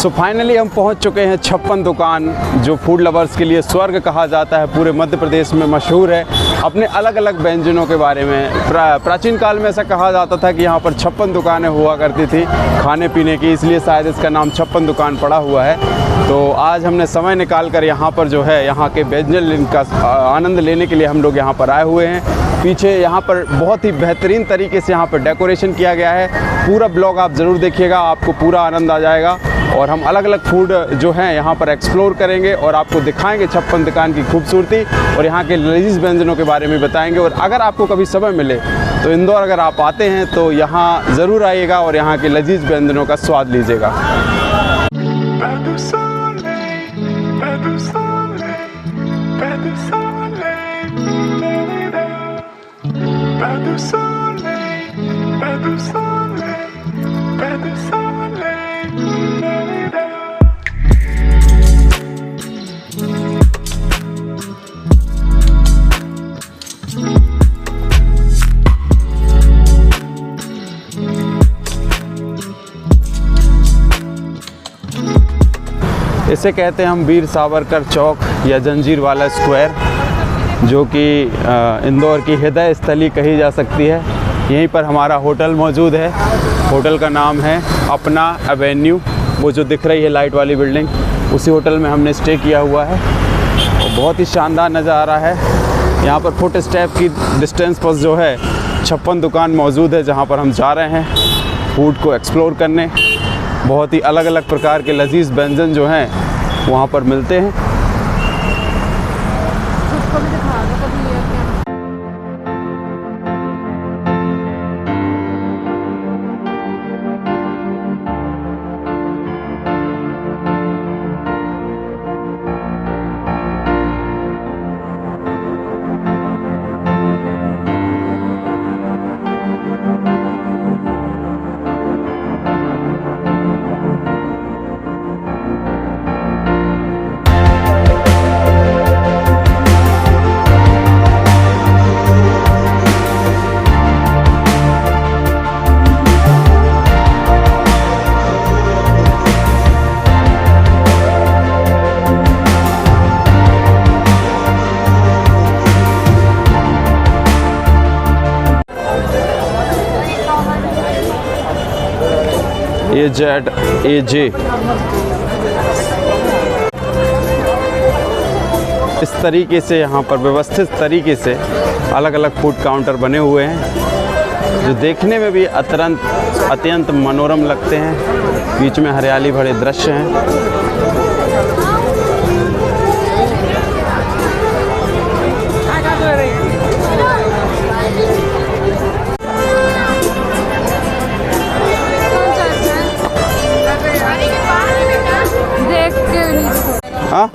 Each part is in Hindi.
सो फाइनली हम पहुंच चुके हैं छप्पन दुकान, जो फूड लवर्स के लिए स्वर्ग कहा जाता है, पूरे मध्य प्रदेश में मशहूर है अपने अलग अलग व्यंजनों के बारे में। प्राचीन काल में ऐसा कहा जाता था कि यहाँ पर 56 दुकानें हुआ करती थी खाने पीने की, इसलिए शायद इसका नाम 56 दुकान पड़ा हुआ है। तो आज हमने समय निकाल कर यहाँ पर जो है यहाँ के व्यंजन का आनंद लेने के लिए हम लोग यहाँ पर आए हुए हैं। पीछे यहाँ पर बहुत ही बेहतरीन तरीके से यहाँ पर डेकोरेशन किया गया है। पूरा ब्लॉग आप ज़रूर देखिएगा, आपको पूरा आनंद आ जाएगा। और हम अलग अलग फूड जो हैं यहाँ पर एक्सप्लोर करेंगे और आपको दिखाएंगे 56 दुकान की खूबसूरती और यहाँ के लजीज व्यंजनों के बारे में बताएंगे। और अगर आपको कभी समय मिले तो इंदौर अगर आप आते हैं तो यहाँ ज़रूर आइएगा और यहाँ के लजीज व्यंजनों का स्वाद लीजिएगा। इसे कहते हैं हम वीर सावरकर चौक या जंजीर वाला स्क्वायर, जो कि इंदौर की हृदय स्थली कही जा सकती है। यहीं पर हमारा होटल मौजूद है। होटल का नाम है अपना एवेन्यू। वो जो दिख रही है लाइट वाली बिल्डिंग, उसी होटल में हमने स्टे किया हुआ है और बहुत ही शानदार नज़ारा है। यहाँ पर फुट स्टेप की डिस्टेंस पर जो है 56 दुकान मौजूद है, जहाँ पर हम जा रहे हैं फूड को एक्सप्लोर करने। बहुत ही अलग अलग प्रकार के लजीज व्यंजन जो हैं वहाँ पर मिलते हैं। AZ इस तरीके से यहाँ पर व्यवस्थित तरीके से अलग अलग फूड काउंटर बने हुए हैं, जो देखने में भी अत्यंत मनोरम लगते हैं। बीच में हरियाली भरे दृश्य हैं। हाँ,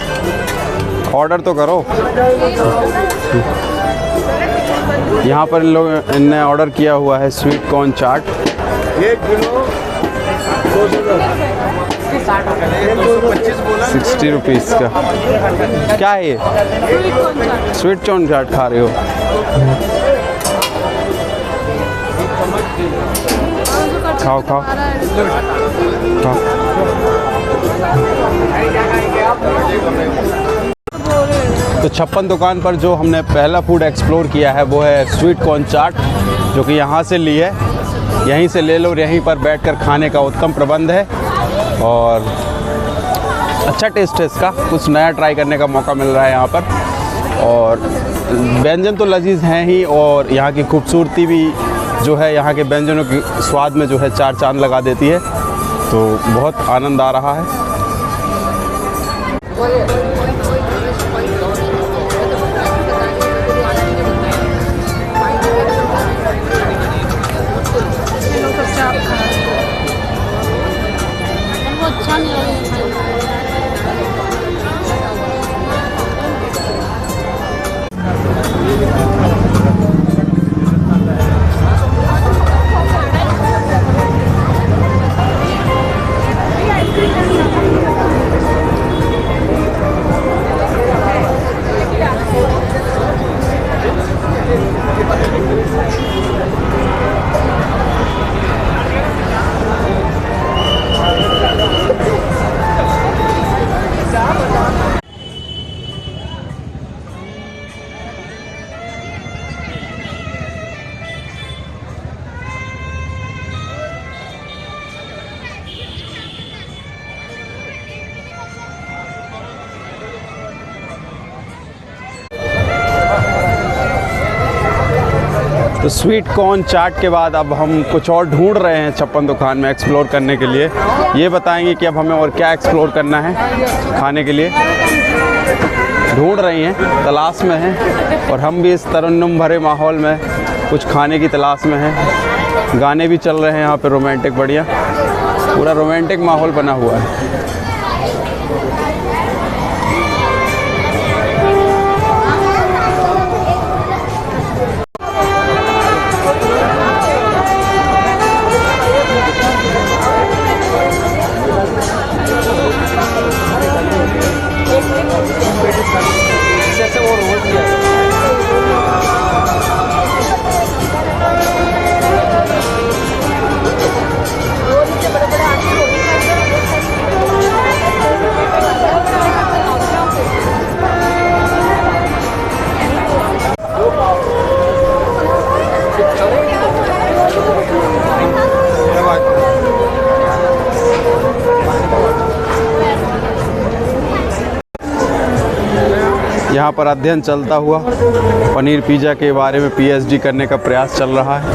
ऑर्डर तो करो। यहाँ पर इनने ऑर्डर किया हुआ है स्वीट कॉर्न चाट। 1 किलो 60 रुपीज़ का। क्या है ये? स्वीट कॉर्न चाट खा रहे हो? खाओ खाओ खाओ। तो 56 दुकान पर जो हमने पहला फूड एक्सप्लोर किया है वो है स्वीट कॉर्न चाट, जो कि यहाँ से ली है। यहीं से ले लो और यहीं पर बैठकर खाने का उत्तम प्रबंध है और अच्छा टेस्ट है इसका। कुछ नया ट्राई करने का मौका मिल रहा है यहाँ पर। और व्यंजन तो लजीज हैं ही, और यहाँ की खूबसूरती भी जो है यहाँ के व्यंजनों के स्वाद में जो है 4 चांद लगा देती है। तो बहुत आनंद आ रहा है। तो स्वीट कॉर्न चाट के बाद अब हम कुछ और ढूंढ रहे हैं 56 दुकान में एक्सप्लोर करने के लिए। ये बताएंगे कि अब हमें और क्या एक्सप्लोर करना है खाने के लिए। ढूंढ रही हैं, तलाश में हैं, और हम भी इस तरन्नुम भरे माहौल में कुछ खाने की तलाश में हैं। गाने भी चल रहे हैं यहाँ पे रोमांटिक, बढ़िया पूरा रोमांटिक माहौल बना हुआ है। यहाँ पर अध्ययन चलता हुआ पनीर पिज़्ज़ा के बारे में पीएचडी करने का प्रयास चल रहा है।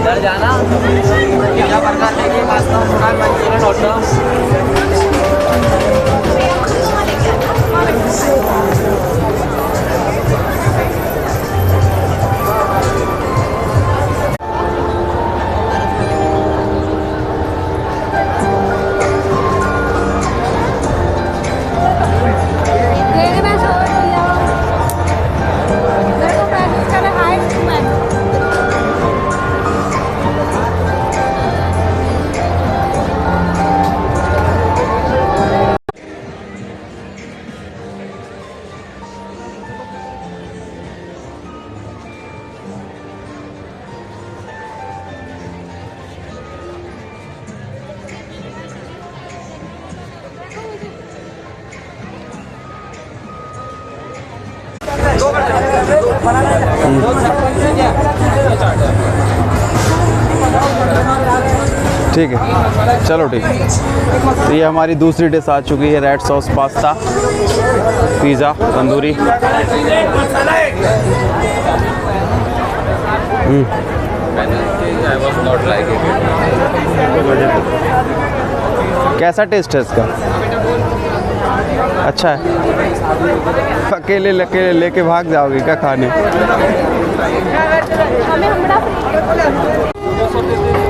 इधर जाना पिज़्ज़ा बर्गर लेके पास्ता मंचूरियन ऑर्डर। ठीक है, चलो ठीक है। तो ये हमारी दूसरी डिश आ चुकी है, red sauce pasta pizza tandoori. कैसा टेस्ट है इसका? अच्छा है। अकेले लेके भाग जाओगे क्या खाने?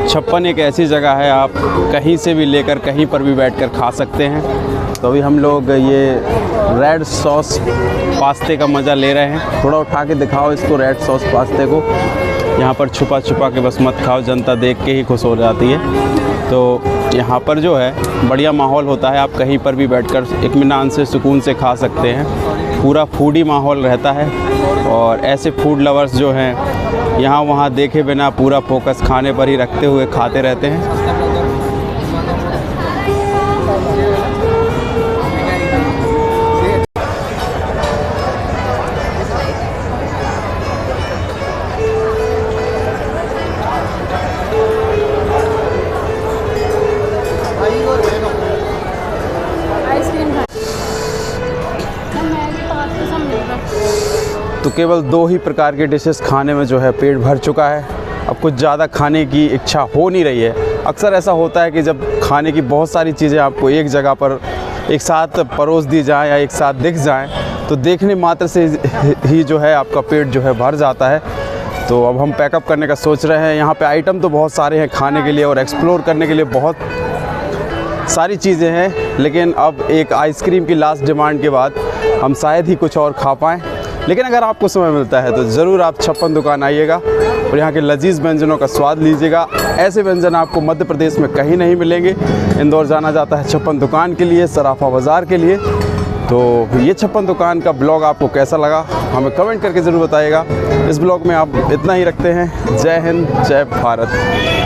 56 एक ऐसी जगह है, आप कहीं से भी लेकर कहीं पर भी बैठकर खा सकते हैं। तो अभी हम लोग ये रेड सॉस पास्ते का मज़ा ले रहे हैं। थोड़ा उठा के दिखाओ इसको, रेड सॉस पास्ते को। यहाँ पर छुपा के बस मत खाओ, जनता देख के ही खुश हो जाती है। तो यहाँ पर जो है बढ़िया माहौल होता है, आप कहीं पर भी बैठकर इत्मीनान से सुकून से खा सकते हैं। पूरा फूडी माहौल रहता है, और ऐसे फूड लवर्स जो हैं यहाँ वहाँ देखे बिना पूरा फोकस खाने पर ही रखते हुए खाते रहते हैं। तो केवल 2 ही प्रकार के डिशेस खाने में जो है पेट भर चुका है। अब कुछ ज़्यादा खाने की इच्छा हो नहीं रही है। अक्सर ऐसा होता है कि जब खाने की बहुत सारी चीज़ें आपको एक जगह पर एक साथ परोस दी जाएं या एक साथ दिख जाएं, तो देखने मात्र से ही जो है आपका पेट जो है भर जाता है। तो अब हम पैकअप करने का सोच रहे हैं। यहाँ पे आइटम तो बहुत सारे हैं खाने के लिए, और एक्सप्लोर करने के लिए बहुत सारी चीज़ें हैं, लेकिन अब एक आइसक्रीम की लास्ट डिमांड के बाद हम शायद ही कुछ और खा पाएँ। लेकिन अगर आपको समय मिलता है तो ज़रूर आप 56 दुकान आइएगा और यहाँ के लजीज़ व्यंजनों का स्वाद लीजिएगा। ऐसे व्यंजन आपको मध्य प्रदेश में कहीं नहीं मिलेंगे। इंदौर जाना जाता है 56 दुकान के लिए, सराफा बाज़ार के लिए। तो ये 56 दुकान का ब्लॉग आपको कैसा लगा हमें कमेंट करके ज़रूर बताइएगा। इस ब्लॉग में आप इतना ही रखते हैं। जय हिंद, जय भारत।